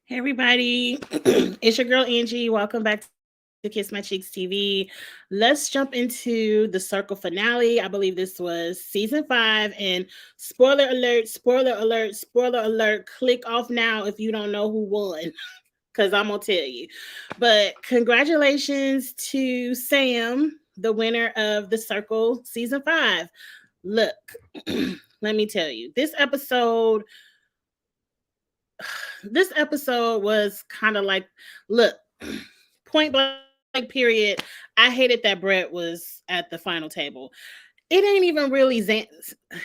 Hey everybody, it's your girl Angie. Welcome back to Kiss My Cheeks TV. Let's jump into the Circle finale. I believe this was season 5. And spoiler alert, spoiler alert, spoiler alert. Click off now if you don't know who won, because I'm gonna tell you. But congratulations to Sam, the winner of the Circle season 5. Look, let me tell you, this episode was kind of like, look, point blank period. I hated that Brett was at the final table. It ain't even really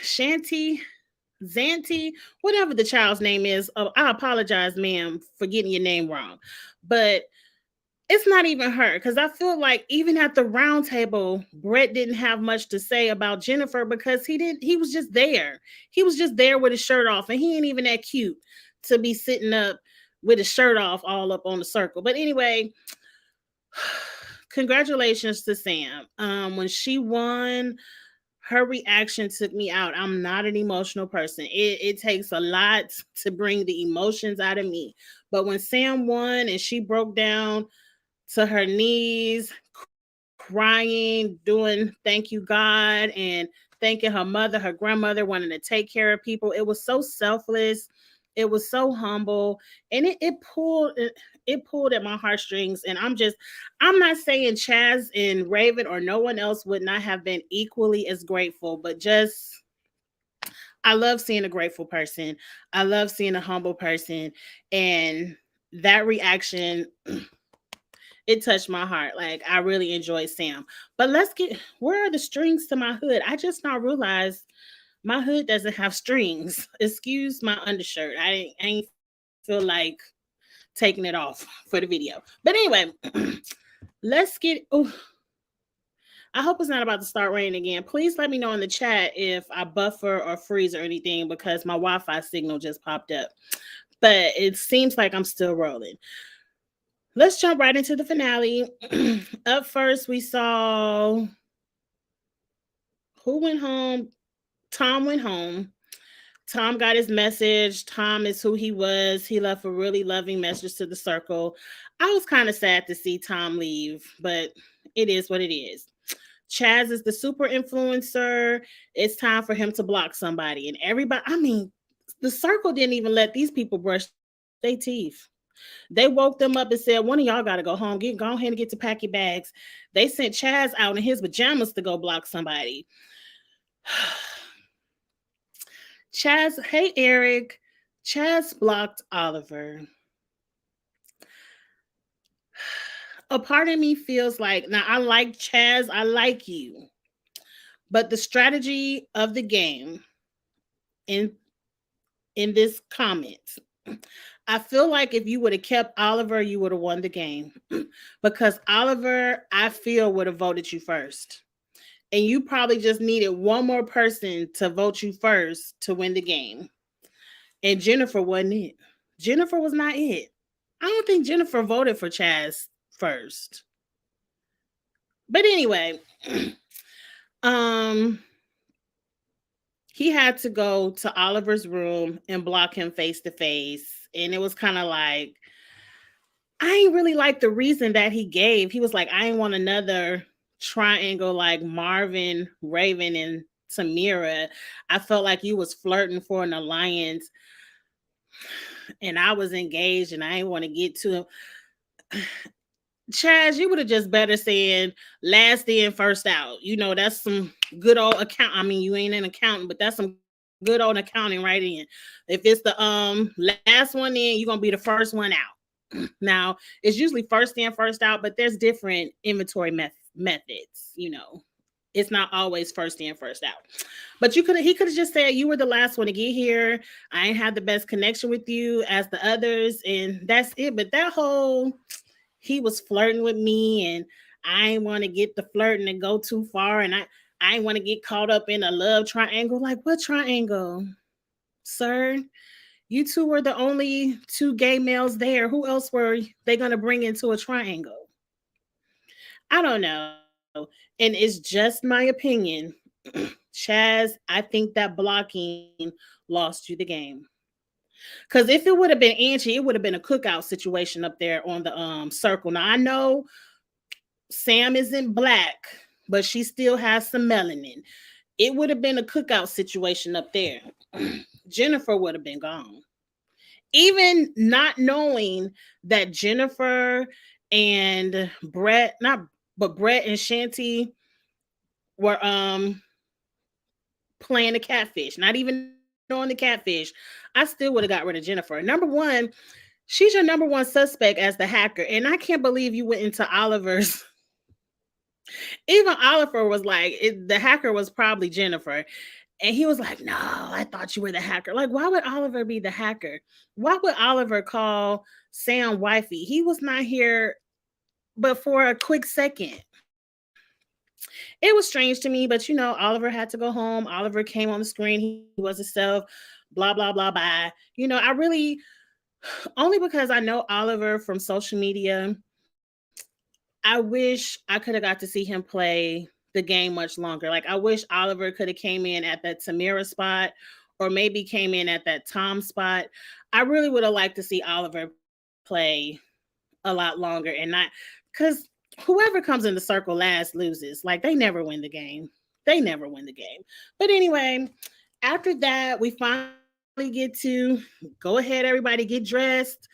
Shanty, Zanti, whatever the child's name is. I apologize, ma'am, for getting your name wrong. But it's not even her, because I feel like even at the round table, Brett didn't have much to say about Jennifer because he was just there. He was just there with his shirt off, and he ain't even that cute to be sitting up with his shirt off all up on the circle. But anyway, congratulations to Sam. When she won, her reaction took me out. I'm not an emotional person. It takes a lot to bring the emotions out of me. But when Sam won and she broke down to her knees, crying, doing thank you, God, and thanking her mother, her grandmother, wanting to take care of people. It was so selfless. It was so humble, and it pulled at my heartstrings. And I'm not saying Chaz and Raven or no one else would not have been equally as grateful, but just I love seeing a grateful person. I love seeing a humble person, and that reaction, it touched my heart. Like, I really enjoyed Sam. But let's get, where are the strings to my hood? I just now realized my hood doesn't have strings. Excuse my undershirt. I ain't feel like taking it off for the video. But anyway, let's get. Oh, I hope it's not about to start raining again. Please let me know in the chat if I buffer or freeze or anything, because my Wi-Fi signal just popped up. But it seems like I'm still rolling. Let's jump right into the finale. Up first, we saw who went home. Tom went home. Tom got his message. Tom is who he was. He left a really loving message to the circle. I was kind of sad to see Tom leave, but it is what it is. Chaz is the super influencer. It's time for him to block somebody. And everybody, I mean, the circle didn't even let these people brush their teeth. They woke them up and said, one of y'all got to go home. Go ahead and get to pack your bags. They sent Chaz out in his pajamas to go block somebody. Chaz, hey, Eric. Chaz blocked Oliver. A part of me feels like, now I like Chaz, I like you, but the strategy of the game in this comment, I feel like if you would have kept Oliver, you would have won the game. Because Oliver, I feel, would have voted you first. And you probably just needed one more person to vote you first to win the game. And Jennifer wasn't it. Jennifer was not it. I don't think Jennifer voted for Chaz first. But anyway, um he had to go to Oliver's room and block him face to face. And it was kind of like, I ain't really like the reason that he gave. He was like, I ain't want another triangle like Marvin, Raven, and Tamira. I felt like you was flirting for an alliance, and I was engaged, and I didn't want to get to him. Chaz, you would have just better said last in, first out. You know, that's some good old account. I mean, you ain't an accountant, but that's some good old accounting right in. If it's the last one in, you're gonna be the first one out. Now, it's usually first in, first out, but there's different inventory methods, you know. It's not always first in, first out. But he could have just said you were the last one to get here. I ain't had the best connection with you as the others, and that's it. But that whole, he was flirting with me, and I ain't want to get the flirting and go too far, and I ain't want to get caught up in a love triangle. Like, what triangle, sir? You two were the only two gay males there. Who else were they going to bring into a triangle? I don't know. And it's just my opinion. Chaz, I think that blocking lost you the game. Because if it would have been Angie, it would have been a cookout situation up there on the circle. Now I know Sam isn't black, but she still has some melanin. It would have been a cookout situation up there. Jennifer would have been gone. Even not knowing that Jennifer and Brett, not but Brett and Shanti were playing the catfish, not even knowing the catfish, I still would have got rid of Jennifer. Number one, she's your number one suspect as the hacker. And I can't believe you went into Oliver's. Even Oliver was like, the hacker was probably Jennifer. And he was like, no, I thought you were the hacker. Like, why would Oliver be the hacker? Why would Oliver call Sam wifey? He was not here but for a quick second. It was strange to me, but Oliver had to go home. Oliver came on the screen. He was himself, blah, blah, blah, blah. I really, only because I know Oliver from social media, I wish I could have got to see him play the game much longer. Like, I wish Oliver could have came in at that Tamira spot or maybe came in at that Tom spot. I really would have liked to see Oliver play a lot longer and not because whoever comes in the circle last loses. Like, they never win the game. They never win the game. But anyway, after that, we finally get to go ahead, everybody get dressed.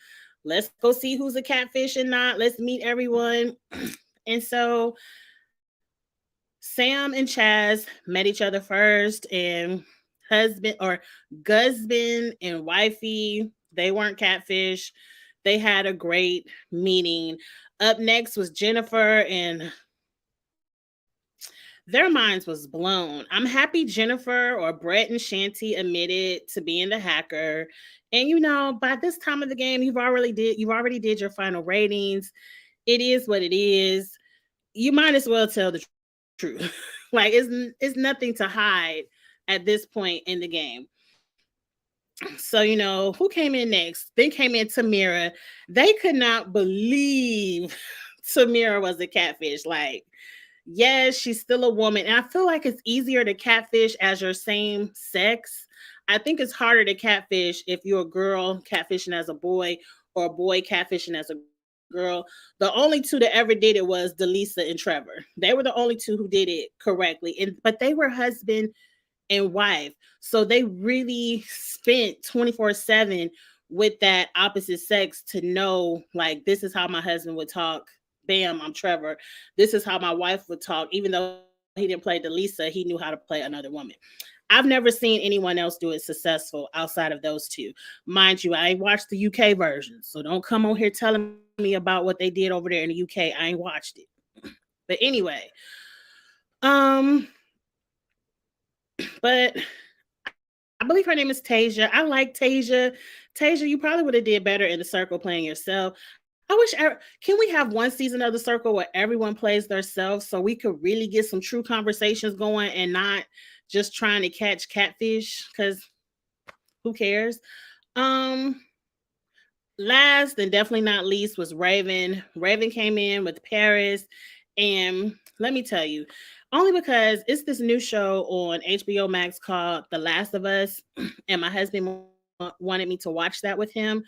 Let's go see who's a catfish and not. Let's meet everyone. And so Sam and Chaz met each other first, and husband or husband and wifey, they weren't catfish. They had a great meeting. Up next was Jennifer, and their minds was blown. I'm happy Jennifer or Brett and Shanti admitted to being the hacker. And by this time of the game, you've already did your final ratings. It is what it is. You might as well tell the truth. Like, it's nothing to hide at this point in the game. So, who came in next? Then came in Tamira. They could not believe Tamira was a catfish. Like, yes, she's still a woman. And I feel like it's easier to catfish as your same sex. I think it's harder to catfish if you're a girl catfishing as a boy or a boy catfishing as a girl. The only two that ever did it was Delisa and Trevor. They were the only two who did it correctly. But they were husband and wife. So they really spent 24/7 with that opposite sex to know, like, this is how my husband would talk. Bam, I'm Trevor. This is how my wife would talk. Even though he didn't play Delisa, he knew how to play another woman. I've never seen anyone else do it successful outside of those two. Mind you, I ain't watched the UK version. So don't come on here telling me about what they did over there in the UK. I ain't watched it. But anyway, um, but I believe her name is Tasia. I like Tasia. Tasia, you probably would have did better in the circle playing yourself. Can we have one season of the circle where everyone plays themselves so we could really get some true conversations going and not just trying to catch catfish? Because who cares? Um, Last and definitely not least was Raven. Raven came in with Paris, and let me tell you, only because it's this new show on HBO Max called The Last of Us, and my husband wanted me to watch that with him.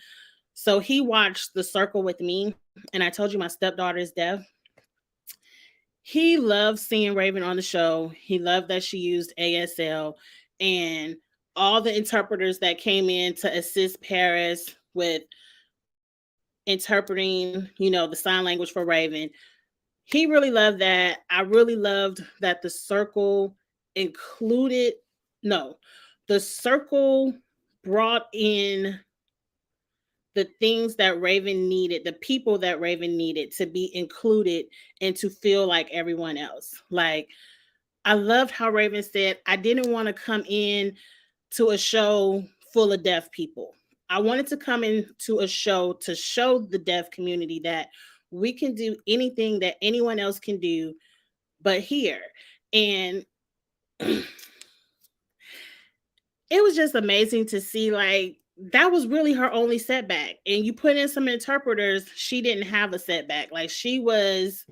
So he watched The Circle with me, and I told you my stepdaughter is deaf. He loved seeing Raven on the show. He loved that she used ASL, and all the interpreters that came in to assist Paris with interpreting, the sign language for Raven. He really loved that. I really loved that the circle included, no, the circle brought in the things that Raven needed, the people that Raven needed to be included and to feel like everyone else. Like, I loved how Raven said, I didn't want to come in to a show full of deaf people. I wanted to come into a show to show the deaf community that we can do anything that anyone else can do but here. And it was just amazing to see, like, that was really her only setback. And you put in some interpreters, she didn't have a setback. Like, she was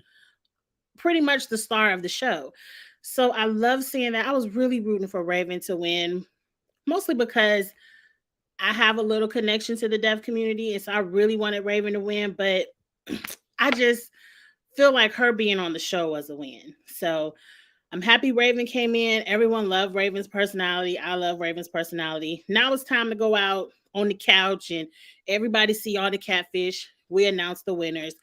pretty much the star of the show. So I love seeing that. I was really rooting for Raven to win, mostly because I have a little connection to the deaf community, and so I really wanted Raven to win, but I just feel like her being on the show was a win. So I'm happy Raven came in. Everyone loved Raven's personality. I love Raven's personality. Now it's time to go out on the couch and everybody see all the catfish. We announced the winners.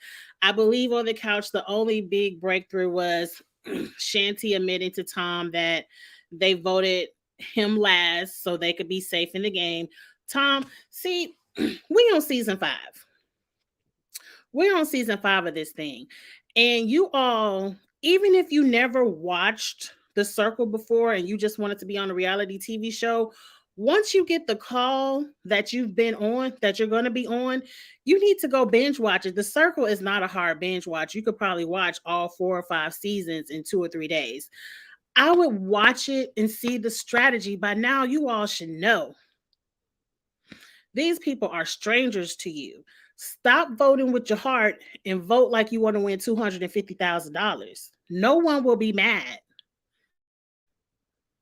I believe on the couch, the only big breakthrough was Shanti admitting to Tom that they voted him last so they could be safe in the game. Tom, see, we on season 5. We're on season 5 of this thing. And you all, even if you never watched The Circle before and you just wanted to be on a reality TV show, once you get the call that you've been on, that you're going to be on, you need to go binge watch it. The Circle is not a hard binge watch. You could probably watch all 4 or 5 seasons in 2 or 3 days. I would watch it and see the strategy. By now, you all should know these people are strangers to you. Stop voting with your heart and vote like you want to win $250,000. No one will be mad.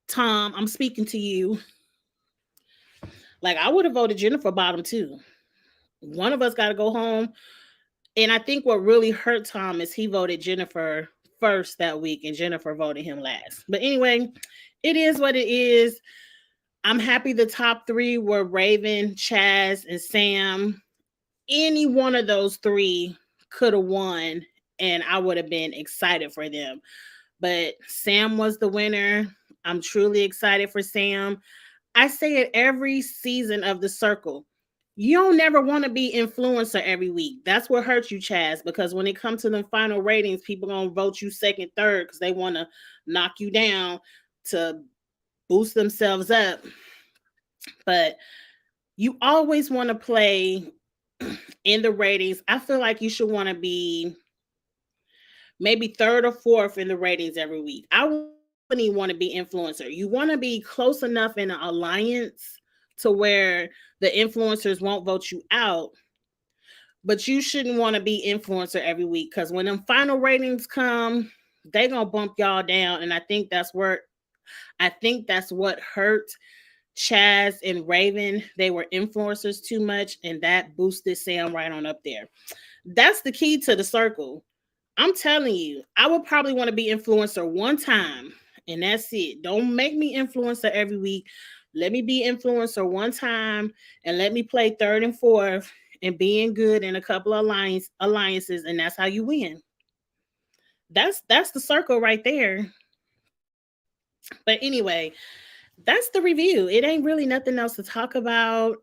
Tom, I'm speaking to you. Like, I would have voted Jennifer bottom too. One of us got to go home. And I think what really hurt Tom is he voted Jennifer first that week and Jennifer voted him last. But anyway, it is what it is. I'm happy the top 3 were Raven, Chaz, and Sam. Any one of those 3 could have won and I would have been excited for them. But Sam was the winner. I'm truly excited for Sam. I say it every season of The Circle. You don't never want to be influencer every week. That's what hurts you, Chaz, because when it comes to the final ratings, people going to vote you second, third because they want to knock you down to boost themselves up. But you always want to play in the ratings. I feel like you should want to be maybe third or fourth in the ratings every week. I wouldn't even want to be influencer. You want to be close enough in an alliance to where the influencers won't vote you out, but you shouldn't want to be influencer every week because when them final ratings come, they gonna bump y'all down. And I think that's what hurt Chaz and Raven. They were influencers too much, and that boosted Sam right on up there. That's the key to The Circle. I'm telling you, I would probably want to be influencer one time, and that's it. Don't make me influencer every week. Let me be influencer one time, and let me play third and fourth, and being good in a couple of alliances, and that's how you win. That's The Circle right there. But anyway, that's the review. It ain't really nothing else to talk about.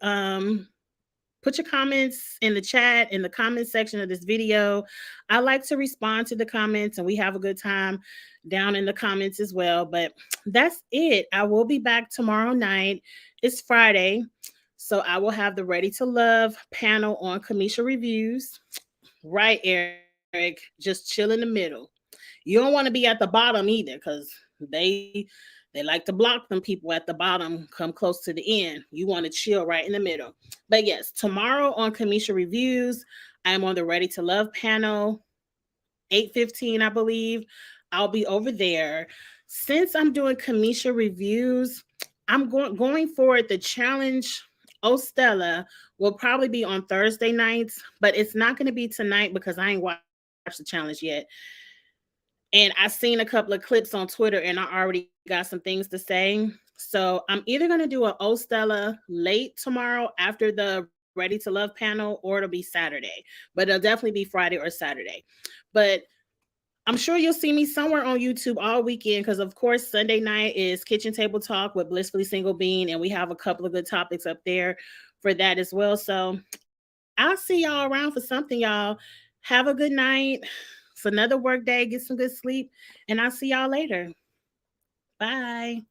Put your comments in the chat, in the comment section of this video. I like to respond to the comments and we have a good time down in the comments as well. But that's it. I will be back tomorrow night. It's Friday. So I will have the Ready to Love panel on Kamisha Reviews. Right, Eric. Just chill in the middle. You don't want to be at the bottom either because they like to block them people at the bottom, come close to the end. You want to chill right in the middle. But yes, tomorrow on Kamisha Reviews, I'm on the Ready to Love panel, 8:15, I believe. I'll be over there. Since I'm doing Kamisha Reviews, I'm going forward. The challenge, Oh Stella, will probably be on Thursday nights, but it's not going to be tonight because I ain't watched the challenge yet. And I seen a couple of clips on Twitter and I already got some things to say. So I'm either going to do an Oh Stella late tomorrow after the Ready to Love panel, or it'll be Saturday. But it'll definitely be Friday or Saturday. But I'm sure you'll see me somewhere on YouTube all weekend because, of course, Sunday night is Kitchen Table Talk with Blissfully Single Bean, and we have a couple of good topics up there for that as well. So I'll see y'all around for something, y'all. Have a good night. It's another work day. Get some good sleep, and I'll see y'all later. Bye.